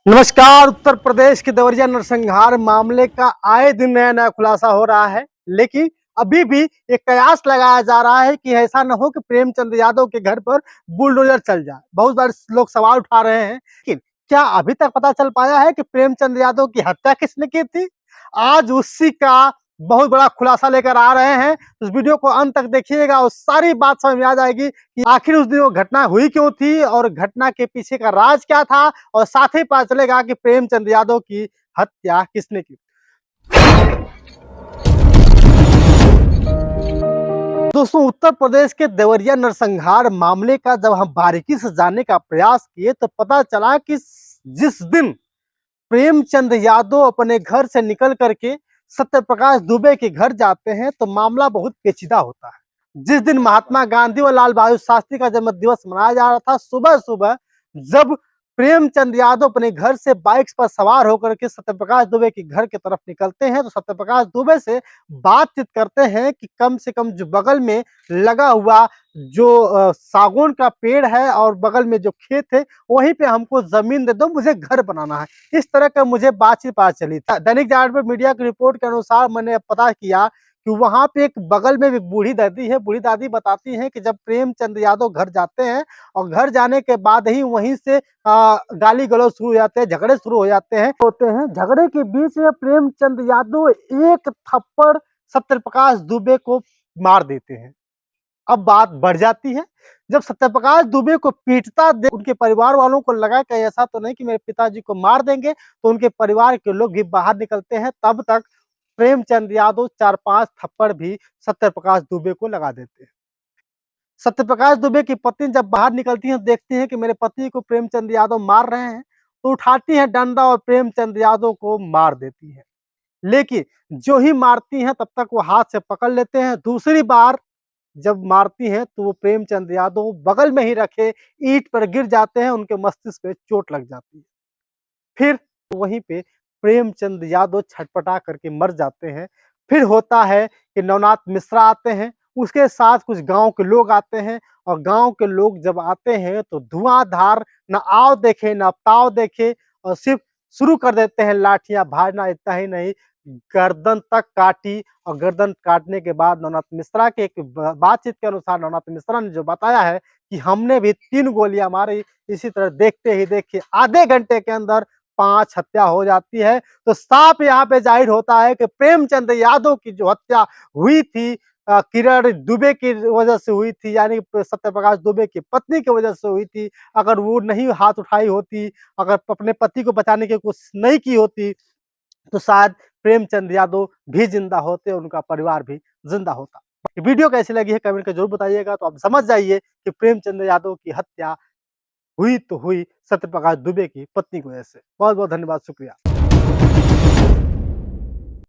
नमस्कार। उत्तर प्रदेश के देवरिया नरसंहार मामले का आए दिन नया नया खुलासा हो रहा है, लेकिन अभी भी एक कयास लगाया जा रहा है कि ऐसा न हो कि प्रेमचंद यादव के घर पर बुलडोजर चल जाए। बहुत बार लोग सवाल उठा रहे हैं, लेकिन क्या अभी तक पता चल पाया है कि प्रेमचंद यादव की हत्या किसने की थी? आज उसी का बहुत बड़ा खुलासा लेकर आ रहे हैं। इस वीडियो को अंत तक देखिएगा और सारी बात समझ में आ जाएगी कि आखिर उस दिन वो घटना हुई क्यों थी और घटना के पीछे का राज क्या था, और साथ ही पता चलेगा कि प्रेमचंद यादव की हत्या किसने की। दोस्तों, उत्तर प्रदेश के देवरिया नरसंहार मामले का जब हम बारीकी से जानने का प्रयास किए तो पता चला कि जिस दिन प्रेमचंद यादव अपने घर से निकल करके सत्यप्रकाश दुबे के घर जाते हैं तो मामला बहुत पेचीदा होता है। जिस दिन महात्मा गांधी और लाल बहादुर शास्त्री का जन्म दिवस मनाया जा रहा था, सुबह सुबह जब प्रेमचंद यादव अपने घर से बाइक पर सवार होकर के सत्यप्रकाश दुबे के घर की तरफ निकलते हैं तो सत्यप्रकाश दुबे से बातचीत करते हैं कि कम से कम जो बगल में लगा हुआ जो सागौन का पेड़ है और बगल में जो खेत है वहीं पे हमको जमीन दे दो, मुझे घर बनाना है। इस तरह का मुझे बातचीत पता चली। दैनिक जागरण मीडिया की रिपोर्ट के अनुसार मैंने पता किया कि वहां पे एक बगल में एक बूढ़ी दादी है। बूढ़ी दादी बताती हैं कि जब प्रेमचंद यादव घर जाते हैं और घर जाने के बाद ही वहीं से गाली गलौज शुरू हो जाते हैं, झगड़े शुरू हो जाते हैं झगड़े के बीच में प्रेमचंद यादव एक थप्पड़ सत्यप्रकाश दुबे को मार देते हैं। अब बात बढ़ जाती है। जब सत्यप्रकाश दुबे को पीटता देख उनके परिवार वालों को लगा कि ऐसा तो नहीं कि मेरे पिताजी को मार देंगे, तो उनके परिवार के लोग भी बाहर निकलते हैं। तब तक प्रेमचंद यादव 4-5 थप्पड़ भी सत्यप्रकाश दुबे को लगा देते हैं। सत्यप्रकाश दुबे की पत्नी जब बाहर निकलती है, देखती है कि मेरे पति को प्रेमचंद यादव मार रहे हैं, तो उठाती है डंडा और प्रेमचंद यादव को मार देती है। लेकिन जो ही मारती हैं तब तक वो हाथ से पकड़ लेते हैं। दूसरी बार जब मारती हैं तो वो प्रेमचंद यादव बगल में ही रखे ईंट पर गिर जाते हैं, उनके मस्तिष्क पे चोट लग जाती है। फिर वहीं पे प्रेमचंद यादव छटपटा करके मर जाते हैं। फिर होता है कि नवनाथ मिश्रा आते हैं, उसके साथ कुछ गाँव के लोग आते हैं और गाँव के लोग जब आते हैं तो धुआंधार ना आओ देखे ना ताव देखे और सिर्फ शुरू कर देते हैं लाठियाँ भाजना। इतना ही नहीं, गर्दन तक काटी और गर्दन काटने के बाद नवनाथ मिश्रा के एक बातचीत के अनुसार नवनाथ मिश्रा ने जो बताया है कि हमने भी 3 गोलियां मारी। इसी तरह देखते ही देखिए आधे घंटे के अंदर 5 हत्या हो जाती है। तो साफ यहाँ पे जाहिर होता है कि प्रेमचंद यादव की जो हत्या हुई थी किरण दुबे की वजह से हुई थी, यानी सत्यप्रकाश दुबे की पत्नी की वजह से हुई थी। अगर वो नहीं हाथ उठाई होती, अगर अपने पति को बचाने की कोशिश नहीं की होती, तो शायद प्रेमचंद यादव भी जिंदा होते, उनका परिवार भी जिंदा होता। वीडियो कैसी लगी है कमेंट कर जरूर बताइएगा। तो आप समझ जाइए कि प्रेमचंद यादव की हत्या हुई तो हुई सत्यप्रकाश दुबे की पत्नी की वजह से। बहुत बहुत धन्यवाद, शुक्रिया।